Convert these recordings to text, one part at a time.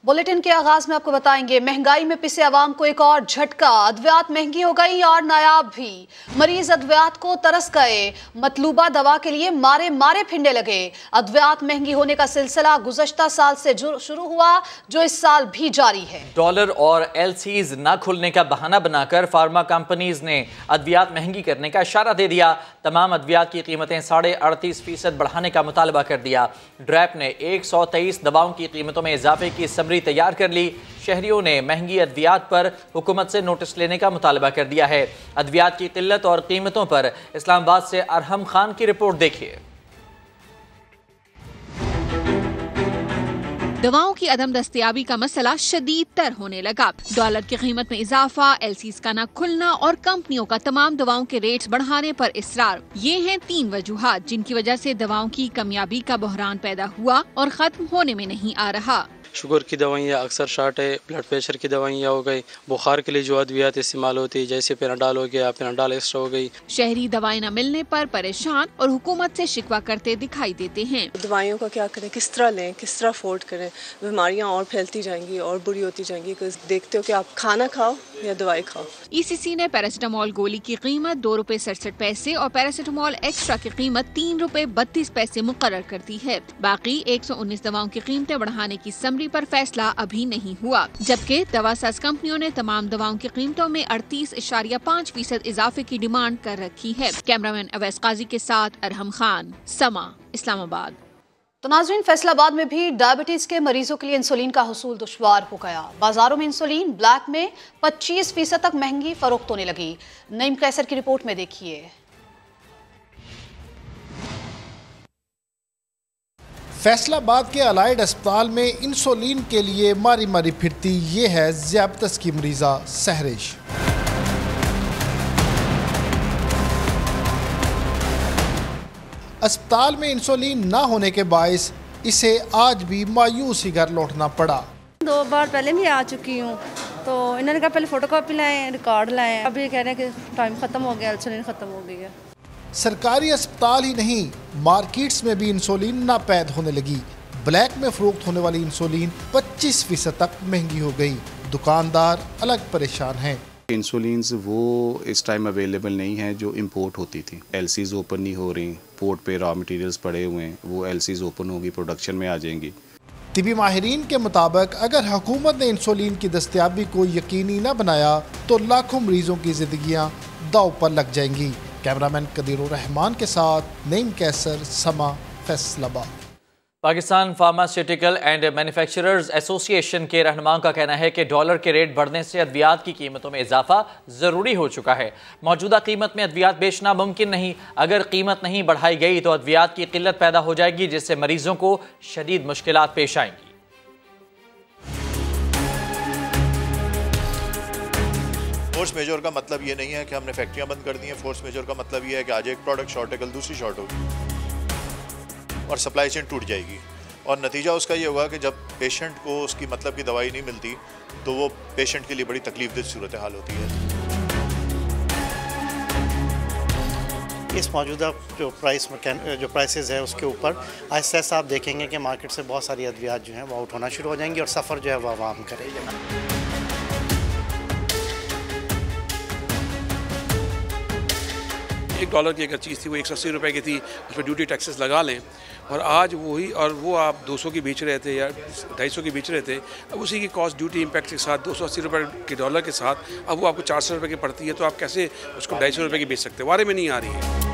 Bulletin के आगाज में आपको बताएंगे, महंगाई में पिसे अवाम को एक और झटका। अद्वियात महंगी हो गई और नायाब भी। मरीज अद्वियात को तरस गए, मतलूबा दवा के लिए मारे मारे फिंडे लगे। अद्वियात महंगी होने का सिलसिला गुज़श्ता साल से शुरू हुआ, जो इस साल भी जारी है। डॉलर और एलसीज न खुलने का बहाना बनाकर फार्मा कंपनीज ने अद्वियात महंगी करने का इशारा दे दिया। तमाम अद्वियात की कीमतें 38.5% बढ़ाने का मुतालबा कर दिया। ड्रैप ने 123 दवाओं की कीमतों में इजाफे की तैयार कर ली। शहरियों ने महंगी अद्वियात पर हुकूमत से नोटिस लेने का मुतालबा कर दिया है। अद्वियात की किल्लत और कीमतों पर इस्लामाबाद से अरहम खान की रिपोर्ट देखिए। दवाओं की अदम दस्तयाबी का मसला शदीद तर होने लगा। डॉलर की कीमत में इजाफा, एलसीज का न खुलना और कंपनियों का तमाम दवाओं के रेट्स बढ़ाने पर इसरार। ये हैं 3 वजूहात जिनकी वजह से दवाओं की कमियाबी का बहरान पैदा हुआ और खत्म होने में नहीं आ रहा। शुगर की दवाइयाँ अक्सर शार्ट है, ब्लड प्रेशर की दवाइयाँ हो गई, बुखार के लिए जो अद्वियात इस्तेमाल होती है जैसे पेनाडाल हो गया, पेनाडाल एक्स्ट्रा हो गई। शहरी दवाएं न मिलने पर परेशान और हुकूमत से शिकवा करते दिखाई देते हैं। दवाइयों का क्या करें, किस तरह लें, किस तरह अफोर्ड करें। बीमारियाँ और फैलती जाएंगी और बुरी होती जाएंगी। देखते हो कि आप खाना खाओ या दवाई खाओ। ECC ने पैरासिटामोल गोली की कीमत ₹2.67 और पैरासिटामोल एक्स्ट्रा की कीमत ₹3.32 मुकर्रर कर दी है। बाकी 119 दवाओं की कीमतें बढ़ाने की समरी पर फैसला अभी नहीं हुआ, जबकि दवासाज कंपनियों ने तमाम दवाओं की कीमतों में 38.5% इजाफे की डिमांड कर रखी है। कैमरामैन अवैस काजी के साथ अरहम खान, समा, इस्लामाबाद। तो नाज़रीन, फैसलाबाद में भी डायबिटीज के मरीजों के लिए इंसुलिन का हुसूल दुश्वार हो गया। बाजारों में इंसुलिन ब्लैक में 25% तक महंगी फरोख्त होने लगी। नईम कैसर की रिपोर्ट में देखिए। फैसलाबाद के अलाइड अस्पताल में इंसुलिन के लिए मारी मारी फिरती ये है ज़ियाबतस की मरीज़ा सहरिश। अस्पताल में इंसुलिन ना होने के बायस इसे आज भी मायूस ही घर लौटना पड़ा। 2 बार पहले भी आ चुकी हूँ, तो इन्होंने कहा पहले फोटोकॉपी लाएं, रिकॉर्ड लाएं। अभी कह रहे हैं कि टाइम ख़त्म हो गया, इंसुलिन ख़त्म हो गई है। सरकारी अस्पताल ही नहीं, मार्केट्स में भी इंसुलिन नापैद होने लगी। ब्लैक में फरोख्त होने वाली इंसुलिन 25% तक महंगी हो गई। दुकानदार अलग परेशान हैं। इंसुलिन्स वो इस टाइम अवेलेबल नहीं है जो इंपोर्ट होती थी। एलसीज ओपन नहीं हो रही, पोर्ट पे रॉ मटेरियल्स पड़े हुए हैं, वो एलसीज ओपन होगी, प्रोडक्शन में आ जाएंगी। तिबी माहिरीन के मुताबिक अगर हुकूमत ने इंसुलिन की दस्तयाबी को यकीनी न बनाया तो लाखों मरीजों की जिंदगियां दांव पर लग जाएंगी। कैमरामैन कदीरुर रहमान के साथ नईम कैसर, समा, Faisalabad. Pakistan pharmaceutical and manufacturers association के रहनुमाओं का कहना है कि डॉलर के रेट बढ़ने से अद्वियात की कीमतों में इजाफा ज़रूरी हो चुका है। मौजूदा कीमत में अद्वियात बेचना मुमकिन नहीं। अगर कीमत नहीं बढ़ाई गई तो अद्वियात की किल्लत पैदा हो जाएगी, जिससे मरीजों को शदीद मुश्किलात पेश आएंगी। फोर्स मेजर का मतलब ये नहीं है कि हमने फैक्ट्रियां बंद कर दी हैं। फोर्स मेजर का मतलब ये है कि आज एक प्रोडक्ट शॉर्ट है, कल दूसरी शॉर्ट होगी और सप्लाई चेन टूट जाएगी। और नतीजा उसका ये होगा कि जब पेशेंट को उसकी मतलब की दवाई नहीं मिलती तो वो पेशेंट के लिए बड़ी तकलीफदेह सूरत हाल होती है। इस मौजूदा जो प्राइसेस है उसके ऊपर आहिस्ता आहिस्ता आप देखेंगे कि मार्केट से बहुत सारी अद्वियात जो हैं वो आउट होना शुरू हो जाएंगी और सफ़र जो है वो आवाम करेगा। $1 की अगर चीज़ थी वो 180 रुपए की थी, उसमें ड्यूटी टैक्सेस लगा लें और आज वही और वो आप 200 की बेच रहे थे या 250 की बेच रहे थे, अब उसी की कॉस्ट ड्यूटी इम्पैक्ट के साथ 280 रुपए के डॉलर के साथ अब वो आपको 400 रुपए की पड़ती है, तो आप कैसे उसको 250 रुपए की बेच सकते हैं? वारे में नहीं आ रही है।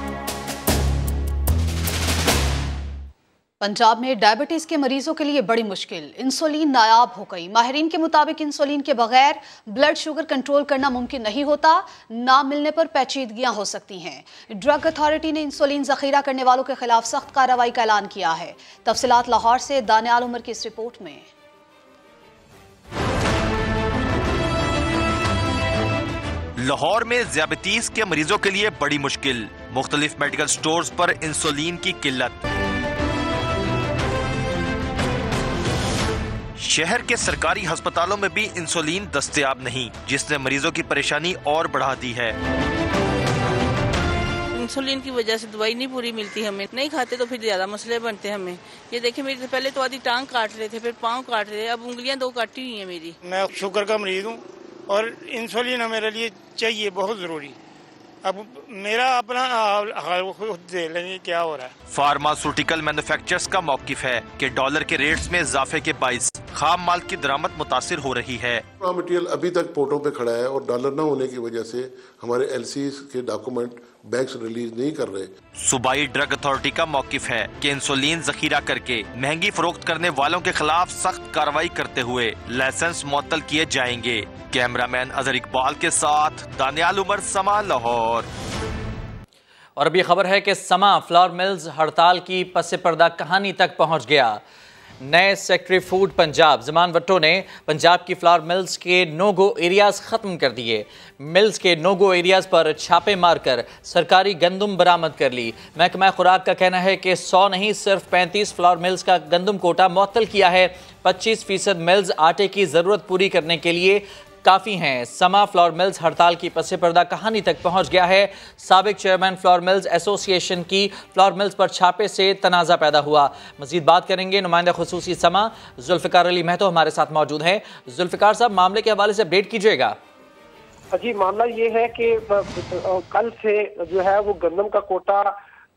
पंजाब में डायबिटीज के मरीजों के लिए बड़ी मुश्किल, इंसुलिन नायाब हो गई। माहिरीन के मुताबिक इंसुलिन के बगैर ब्लड शुगर कंट्रोल करना मुमकिन नहीं होता। ना मिलने पर पेचीदगियां हो सकती हैं। ड्रग अथॉरिटी ने इंसुलिन जखीरा करने वालों के खिलाफ सख्त कार्रवाई का ऐलान किया है। तफसीलात लाहौर से दानियाल उमर की इस रिपोर्ट में। लाहौर में डायबिटीज के मरीजों के लिए बड़ी मुश्किल, मुख्तलिफ मेडिकल स्टोर्स पर इंसुलिन की किल्लत। शहर के सरकारी अस्पतालों में भी इंसुलिन दस्तयाब नहीं, जिसने मरीजों की परेशानी और बढ़ा दी है। इंसुलिन की वजह से दवाई नहीं पूरी मिलती, हमें नहीं खाते तो फिर ज़्यादा मसले बनते हैं हमें। ये देखिए मेरी तो पहले तो आधी टांग काट रहे थे, फिर पाँव काट रहे, अब उंगलियां 2 काटी हुई हैं मेरी। मैं शुगर का मरीज हूँ और इंसुलिन मेरे लिए चाहिए, बहुत ज़रूरी। अब मेरा अपना हाल खुद देख लेंगे क्या हो रहा है। फार्मास्यूटिकल मैन्युफैक्चरर्स का मौकिफ है कि डॉलर के रेट्स में इजाफे के बाइस खाम माल की दरामद मुतासिर हो रही है। रॉ मटेरियल अभी तक पोर्टों पे खड़ा है और डॉलर न होने की वजह से हमारे एलसी के डॉक्यूमेंट बैंक्स रिलीज नहीं कर रहे। सूबाई ड्रग अथॉरिटी का मौकिफ है कि इंसुलिन जखीरा करके महंगी फरोख्त करने वालों के खिलाफ सख्त कार्रवाई करते हुए लाइसेंस मुअत्तल किए जाएंगे। कैमरामैन अजहर इकबाल के साथ दानियाल उमर, समा, लाहौर। और अब ये खबर है कि समा फ्लावर मिल्स हड़ताल की पसे पर्दा कहानी तक पहुंच गया। नए सेक्रेटरी फूड पंजाब ज़मान भट्टो ने पंजाब की फ्लावर मिल्स के नो गो एरियाज ख़त्म कर दिए। मिल्स के नो गो एरियाज पर छापे मारकर सरकारी गंदम बरामद कर ली। महकमा खुराक का कहना है कि 100 नहीं सिर्फ 35 फ्लावर मिल्स का गंदम कोटा मुअत्तल किया है। 25% मिल्स आटे की ज़रूरत पूरी करने के लिए काफ़ी हैं। समा फ्लावर मिल्स हड़ताल की पसे पर्दा कहानी तक पहुंच गया है। साबिक चेयरमैन फ्लावर मिल्स एसोसिएशन की फ्लावर मिल्स पर छापे से तनाज़ा पैदा हुआ। मजीद बात करेंगे नुमाइंदा खुसूसी समा जुल्फ़िकार अली महतो हमारे साथ मौजूद हैं। जुल्फ़िकार साहब, मामले के हवाले से अपडेट कीजिएगा। जी, मामला ये है कि कल से जो है वो गंदम का कोटा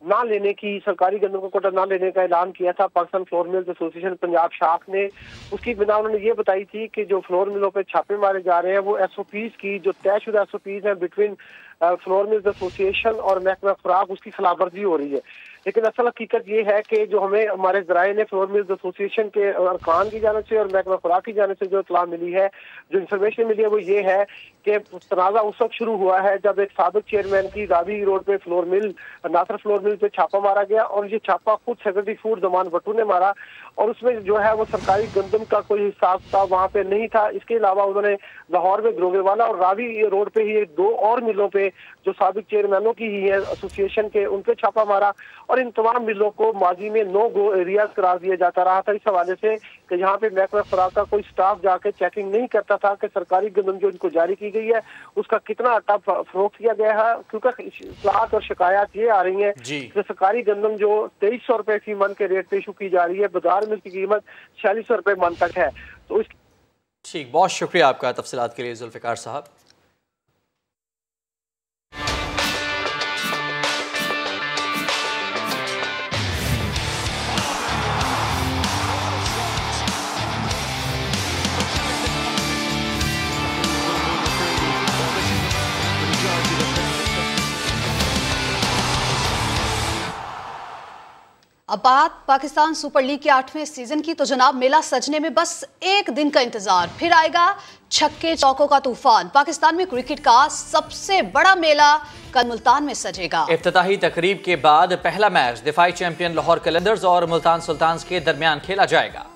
ना लेने की, सरकारी गंदम का कोटा ना लेने का ऐलान किया था Pakistan flour mills association Punjab शाख ने। उसकी बिना उन्होंने ये बताई थी कि जो फ्लोर मिलों पे छापे मारे जा रहे हैं वो एसओपीज की, जो तयशुदा एसओपीज हैं बिटवीन फ्लोर मिल्स एसोसिएशन और महकमा खुराक, उसकी खिलाफवर्जी हो रही है। लेकिन असल हकीकत ये है कि जो हमें हमारे ज़राए ने फ्लोर मिल्स एसोसिएशन के अरकान की जानिब से और महकमा खुराक की जानिब से जो इत्तला मिली है, जो इन्फॉर्मेशन मिली है, वो ये है कि तनाज़ा उस वक्त शुरू हुआ है जब एक साबिक चेयरमैन की रावी रोड पे फ्लोर मिल, नासर फ्लोर मिल पे छापा मारा गया और ये छापा खुद सेक्रेटरी फूड ज़मान भट्टो ने मारा और उसमें जो है वो सरकारी गंदम का कोई हिसाब था वहाँ पे नहीं था। इसके अलावा उन्होंने लाहौर में ग्रोगेवाला और रावी रोड पे ही 2 और मिलों पे जो साबिक चेयरमैनों की ही है एसोसिएशन के, उन पे छापा मारा और इन तमाम मिलों को माजी में नो गो एरियाज करार दिया जाता रहा था। इस हवाले से कि यहाँ पे महकमा खुराक का कोई स्टाफ जाके चेकिंग नहीं करता था कि सरकारी गंदम जो इनको जारी की गई है उसका कितना आटा फरोख्त किया गया है, क्योंकि इत्तलात और शिकायत ये आ रही है कि सरकारी गंदम जो 2300 रुपए फी मन के रेट पे इशू की जा रही है, बाजार में इसकी कीमत 4600 रुपए मन तक है। तो ठीक, बहुत शुक्रिया आपका तफसीलात के लिए जुल्फ़िकार साहब। अब बात पाकिस्तान सुपर लीग के 8वें सीजन की, तो जनाब मेला सजने में बस एक दिन का इंतजार, फिर आएगा छक्के चौकों का तूफान। पाकिस्तान में क्रिकेट का सबसे बड़ा मेला कल मुल्तान में सजेगा। इफ्तिताही तकरीब के बाद पहला मैच दिफाई चैंपियन लाहौर कलंदर्स और मुल्तान सुल्तान्स के दरमियान खेला जाएगा।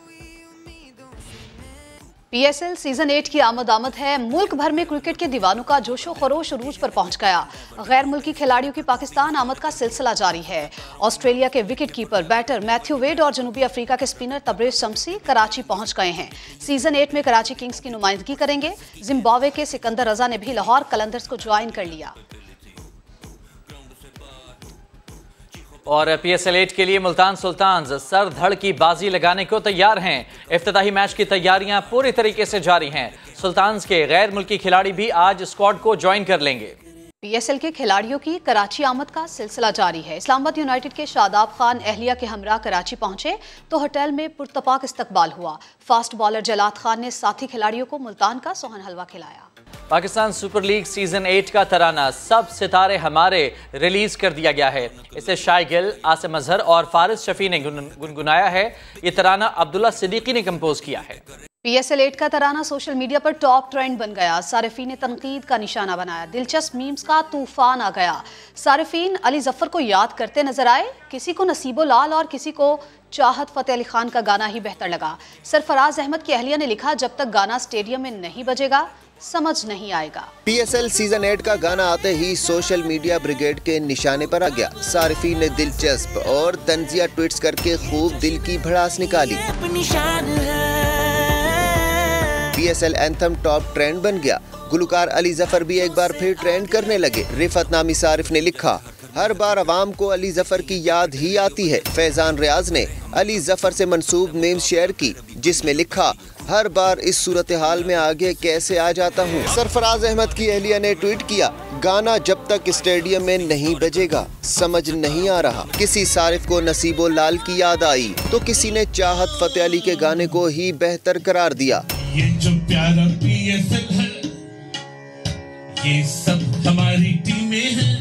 पीएसएल सीजन 8 की आमद है। मुल्क भर में क्रिकेट के दीवानों का जोशो खरोश उरूज पर पहुंच गया। गैर मुल्की खिलाड़ियों की पाकिस्तान आमद का सिलसिला जारी है। ऑस्ट्रेलिया के wicket keeper batter Matthew Wade और जनूबी अफ्रीका के स्पिनर तबरेज शम्सी कराची पहुंच गए हैं। सीजन 8 में कराची किंग्स की नुमाइंदगी करेंगे। जिम्बाब्वे के सिकंदर रजा ने भी लाहौर कलंदर्स को ज्वाइन कर लिया। और पीएसएल 8 के लिए मुल्तान सुल्तान्स सर धड़ की बाजी लगाने को तैयार हैं। इफ्तिताही मैच की तैयारियां पूरी तरीके से जारी हैं। सुल्तान्स के गैर मुल्की खिलाड़ी भी आज स्क्वाड को ज्वाइन कर लेंगे। पीएसएल के खिलाड़ियों की कराची आमद का सिलसिला जारी है। इस्लामाबाद यूनाइटेड के शादाब खान अहलिया के हमरा कराची पहुंचे तो होटल में पुरतपाक इस्तकबाल हुआ। फास्ट बॉलर जलाद खान ने साथी खिलाड़ियों को मुल्तान का सोहन हलवा खिलाया। पाकिस्तान सुपर लीग सीजन 8 का तराना सब सितारे हमारे रिलीज कर दिया गया है। इसे शाय गिल, आसिम अजहर और फारिस शफी ने गुनगुनाया है। ये तराना अब्दुल्ला सिद्दीकी ने कंपोज किया है। पीएसएल 8 का तराना सोशल मीडिया पर टॉप ट्रेंड बन गया। सारिफीन ने तनकीद का निशाना बनाया। दिलचस्प मीम्स का तूफान आ गया। सारिफीन अली जफर को याद करते नजर आए। किसी को नसीबो लाल और किसी को चाहत फतेह अली खान का गाना ही बेहतर लगा। सरफराज अहमद की अहलिया ने लिखा, जब तक गाना स्टेडियम में नहीं बजेगा समझ नहीं आएगा। पीएसएल सीजन 8 का गाना आते ही सोशल मीडिया ब्रिगेड के निशाने पर आ गया। सारिफीन ने दिलचस्प और तंजिया ट्वीट्स करके खूब दिल की भड़ास निकाली। पीएसएल एंथम टॉप ट्रेंड बन गया। गुलकार अली जफर भी एक बार फिर ट्रेंड करने लगे। रिफत नामी सारिफ ने लिखा, हर बार अवाम को अली जफर की याद ही आती है। फैजान रियाज ने अली जफर से मंसूब मीम शेयर की, जिसमें लिखा, हर बार इस सूरत हाल में आगे कैसे आ जाता हूँ। सरफराज अहमद की अहलिया ने ट्वीट किया, गाना जब तक स्टेडियम में नहीं बजेगा समझ नहीं आ रहा। किसी सारिफ को नसीबो लाल की याद आई तो किसी ने चाहत फतेह अली के गाने को ही बेहतर करार दिया। ये जो प्यारा PSL है, ये सब हमारी टीमें हैं।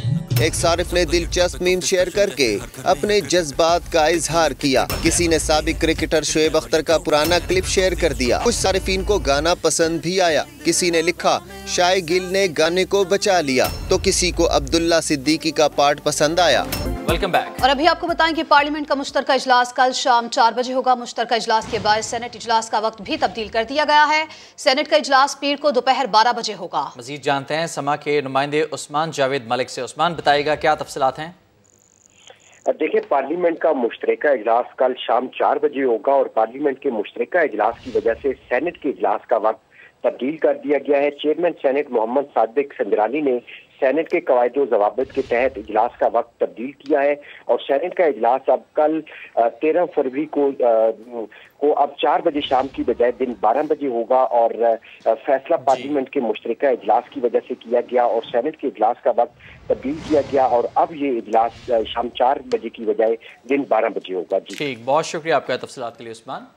एक सारिफ ने दिलचस्प मीम शेयर करके अपने जज्बात का इजहार किया। किसी ने साबिक क्रिकेटर शोएब अख्तर का पुराना क्लिप शेयर कर दिया। कुछ सारिफीन को गाना पसंद भी आया। किसी ने लिखा, शाय गिल ने गाने को बचा लिया, तो किसी को अब्दुल्ला सिद्दीकी का पार्ट पसंद आया। Welcome back. और अभी आपको बताएं कि पार्लियामेंट का मुश्तरका इजलास कल शाम 4 बजे होगा। मुश्तरका इजलास के बाद सेनेट इजलास का वक्त भी तब्दील कर दिया गया है। सेनेट का इजलास पीर को दोपहर 12 बजे होगा। मजीद जानते हैं समा के नुमाइंदे उस्मान जावेद मलिक से। उस्मान, बताइएगा क्या तफसीलात हैं? देखिए, पार्लियामेंट का मुश्तरका इजलास कल शाम 4 बजे होगा और पार्लियामेंट के मुश्तरका इजलास की वजह से सेनेट के इजलास का वक्त तब्दील कर दिया गया है। चेयरमैन सेनेट मोहम्मद सादिक संदरानी ने सेनेट के कवायद व ज़वाबित के तहत इजलास का वक्त तब्दील किया है और सेनेट का इजलास अब कल 13 फरवरी को अब 4 बजे शाम की बजाय दिन 12 बजे होगा और फैसला पार्लियामेंट के मुश्तरका इजलास की वजह से किया गया और सेनेट के इजलास का वक्त तब्दील किया गया और अब ये इजलास शाम 4 बजे की बजाय दिन 12 बजे होगा। जी ठीक, बहुत शुक्रिया आपका तफसीलात के लिए उस्मान।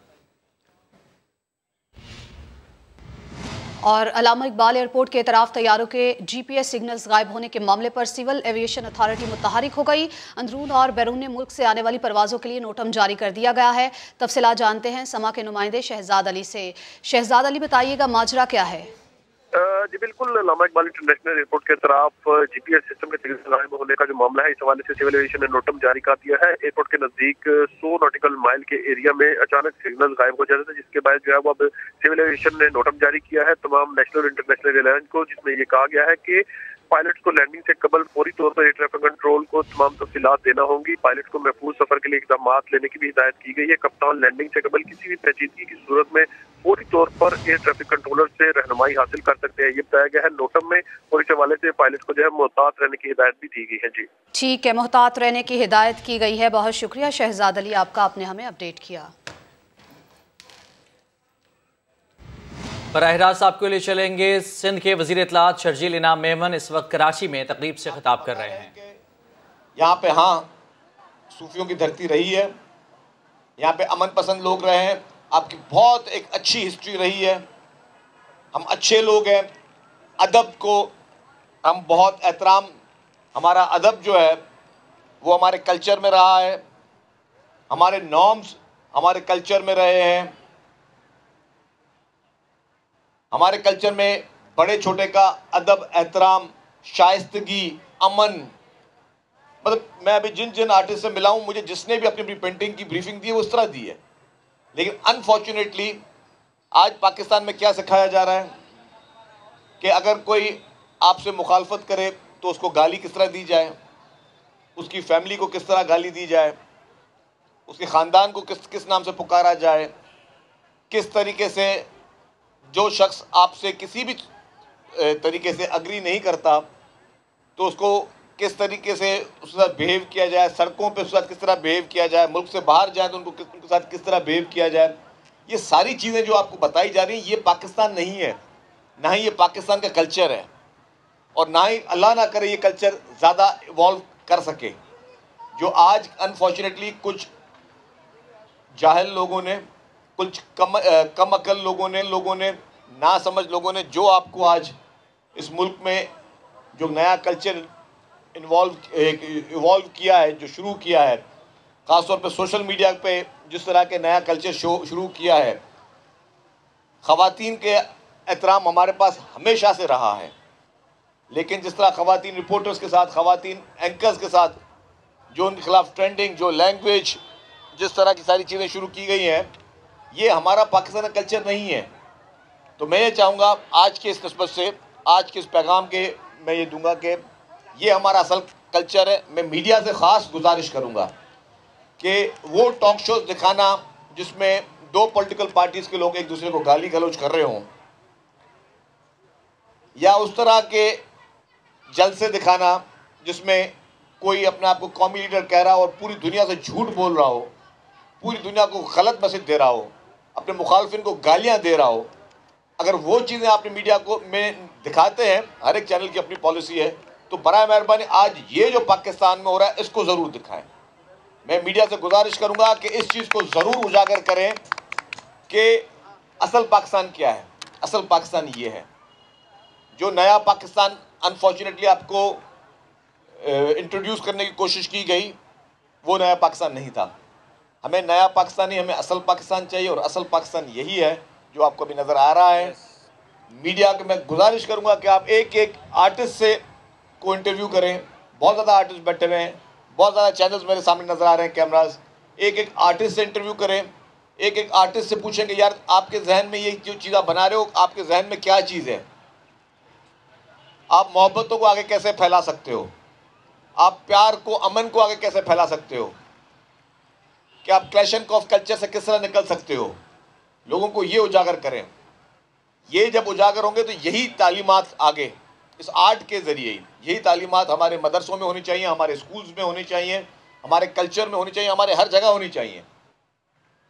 और अलामा इकबाल एयरपोर्ट के तरफ तैयारों के GPS सिग्नल्स गायब होने के मामले पर सिविल एविएशन अथॉरिटी मुतहरिक हो गई। अंदरून और बैरून मुल्क से आने वाली परवाजों के लिए नोटम जारी कर दिया गया है। तफसीलात जानते हैं समा के नुमाइंदे शहजाद अली से। शहजाद अली, बताइएगा माजरा क्या है? जी बिल्कुल, अलामा इकबाल इंटरनेशनल एयरपोर्ट के तरफ GPS सिस्टम के सिग्नल गायब होने का जो मामला है, इस हवाले से सिविल एविएशन ने नोटम जारी कर दिया है। एयरपोर्ट के नजदीक 100 नॉटिकल माइल के एरिया में अचानक सिग्नल गायब हो जाते थे, जिसके बाद जो है वो अब सिविल एविएशन ने नोटम जारी किया है तमाम नेशनल और इंटरनेशनल एयरलाइन को, जिसमें ये कहा गया है कि पायलट को लैंडिंग से कबल फौरी तौर पर एयर ट्रैफिक कंट्रोल को तमाम तफसीलात देना होंगी। पायलट को महफूज सफर के लिए इकदाम लेने की भी हिदायत की गई है। कप्तान लैंडिंग से कबल किसी भी पेचीदगी की सूरत में फौरी तौर पर एयर ट्रैफिक कंट्रोलर से रहनुमाई हासिल कर सकते हैं। ये बताया गया है नोटम में और इस हवाले से पायलट को जो है मोहतात रहने की हिदायत भी दी गई है। जी ठीक है, मोहतात रहने की हिदायत की गई है। बहुत शुक्रिया शहजाद अली, आपका आपने हमें अपडेट किया। बराह रास्त आपके लिए चलेंगे। सिंध के वजीर इत्तलात शर्जील इनाम मेमन इस वक्त कराची में तकरीब से खिताब कर रहे हैं। यहाँ पे हाँ सूफियों की धरती रही है, यहाँ पे अमन पसंद लोग रहे हैं, आपकी बहुत एक अच्छी हिस्ट्री रही है, हम अच्छे लोग हैं, अदब को हम बहुत एहतराम, हमारा अदब जो है वो हमारे कल्चर में रहा है, हमारे नॉर्म्स हमारे कल्चर में रहे हैं, हमारे कल्चर में बड़े छोटे का अदब, एहतराम, शाइस्तगी, अमन, मतलब मैं अभी जिन जिन आर्टिस्ट से मिला हूँ, मुझे जिसने भी अपनी अपनी पेंटिंग की ब्रीफिंग दी है वो उस तरह दी है। लेकिन अनफॉर्चुनेटली आज पाकिस्तान में क्या सिखाया जा रहा है कि अगर कोई आपसे मुखालफत करे तो उसको गाली किस तरह दी जाए, उसकी फैमिली को किस तरह गाली दी जाए, उसके ख़ानदान को किस नाम से पुकारा जाए, किस तरीके से जो शख्स आपसे किसी भी तरीके से अग्री नहीं करता तो उसको किस तरीके से उसके साथ बिहेव किया जाए, सड़कों पे उसके साथ किस तरह बिहेव किया जाए, मुल्क से बाहर जाए तो उनके साथ किस तरह बिहेव किया जाए, ये सारी चीज़ें जो आपको बताई जा रही हैं ये पाकिस्तान नहीं है, ना ही ये पाकिस्तान का कल्चर है और ना ही अल्लाह ना करे ये कल्चर ज़्यादा इवॉल्व कर सके। जो आज अनफॉर्चुनेटली कुछ जाहिल लोगों ने, कुछ कम अकल लोगों ने, ना समझ लोगों ने जो आपको आज इस मुल्क में जो नया कल्चर इवॉल्व किया है, जो शुरू किया है, ख़ासतौर पे सोशल मीडिया पे जिस तरह के नया कल्चर शुरू किया है, ख़वातीन के एहतराम हमारे पास हमेशा से रहा है, लेकिन जिस तरह ख़वातीन रिपोर्टर्स के साथ, ख़वातीन एंकर्स के साथ जो उनके खिलाफ ट्रेंडिंग, जो लैंग्वेज, जिस तरह की सारी चीज़ें शुरू की गई हैं, ये हमारा पाकिस्तान का कल्चर नहीं है। तो मैं ये चाहूँगा आज के इस नस्बत से, आज के इस पैगाम के मैं ये दूंगा कि ये हमारा असल कल्चर है। मैं मीडिया से ख़ास गुजारिश करूँगा कि वो टॉक शोज दिखाना जिसमें दो पॉलिटिकल पार्टीज़ के लोग एक दूसरे को गाली गलौज कर रहे हों, या उस तरह के जलसे दिखाना जिसमें कोई अपने आप को कौमी लीडर कह रहा हो और पूरी दुनिया से झूठ बोल रहा हो, पूरी दुनिया को गलत मैसेज दे रहा हो, अपने मुखालफिन को गालियां दे रहा हो, अगर वो चीज़ें आपने मीडिया को में दिखाते हैं, हर एक चैनल की अपनी पॉलिसी है, तो बराए मेहरबानी आज ये जो पाकिस्तान में हो रहा है इसको ज़रूर दिखाएं। मैं मीडिया से गुजारिश करूंगा कि इस चीज़ को ज़रूर उजागर करें कि असल पाकिस्तान क्या है। असल पाकिस्तान ये है। जो नया पाकिस्तान अनफॉर्चुनेटली आपको इंट्रोड्यूस करने की कोशिश की गई, वो नया पाकिस्तान नहीं था। हमें नया पाकिस्तान नहीं, हमें असल पाकिस्तान चाहिए, और असल पाकिस्तान यही है जो आपको अभी नज़र आ रहा है। मीडिया को मैं गुजारिश करूंगा कि आप एक एक आर्टिस्ट से को इंटरव्यू करें। बहुत ज़्यादा आर्टिस्ट बैठे हुए हैं, बहुत ज़्यादा चैनल्स मेरे सामने नज़र आ रहे हैं, कैमराज। एक एक आर्टिस्ट से इंटरव्यू करें, एक एक आर्टिस्ट से पूछें कि यार आपके जहन में ये जो चीज़ आप बना रहे हो, आपके जहन में क्या चीज़ है, आप मोहब्बतों को आगे कैसे फैला सकते हो, आप प्यार को, अमन को आगे कैसे फैला सकते हो, कि आप क्लैश ऑफ कल्चर से किस तरह निकल सकते हो। लोगों को ये उजागर करें। ये जब उजागर होंगे तो यही तालीमात आगे इस आर्ट के ज़रिए, यही तालीमात हमारे मदरसों में होनी चाहिए, हमारे स्कूल्स में होनी चाहिए, हमारे कल्चर में होनी चाहिए, हमारे हर जगह होनी चाहिए।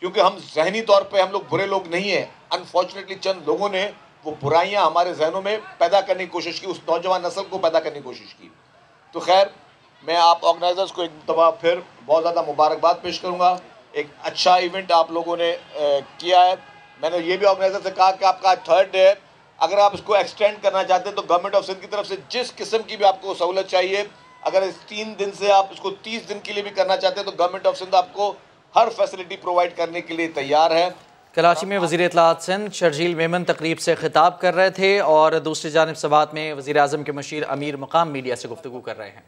क्योंकि हम जहनी तौर पे हम लोग बुरे लोग नहीं हैं। अनफॉर्चुनेटली चंद लोगों ने वो बुराइयां हमारे जहनों में पैदा करने की कोशिश की, उस नौजवान नस्ल को पैदा करने की कोशिश की। तो खैर, मैं आप ऑर्गेनाइजर्स को एक दफ़ा फिर बहुत ज़्यादा मुबारकबाद पेश करूँगा। एक अच्छा इवेंट आप लोगों ने किया है। मैंने ये भी ऑर्गेनाइजर से कहा कि आपका 3rd डे है, अगर आप इसको एक्सटेंड करना चाहते हैं तो गवर्नमेंट ऑफ सिंध की तरफ से जिस किस्म की भी आपको सहूलत चाहिए, अगर इस 3 दिन से आप इसको 30 दिन के लिए भी करना चाहते हैं तो गवर्नमेंट ऑफ सिंध आपको हर फैसिलिटी प्रोवाइड करने के लिए तैयार है। कराची में वज़ीर इत्तलात सिंध शर्जील मेमन तकरीब से खिताब कर रहे थे और दूसरी जानिब सवात में वज़ीर आज़म के मुशीर अमीर मकाम मीडिया से गुफ्तगू कर रहे हैं।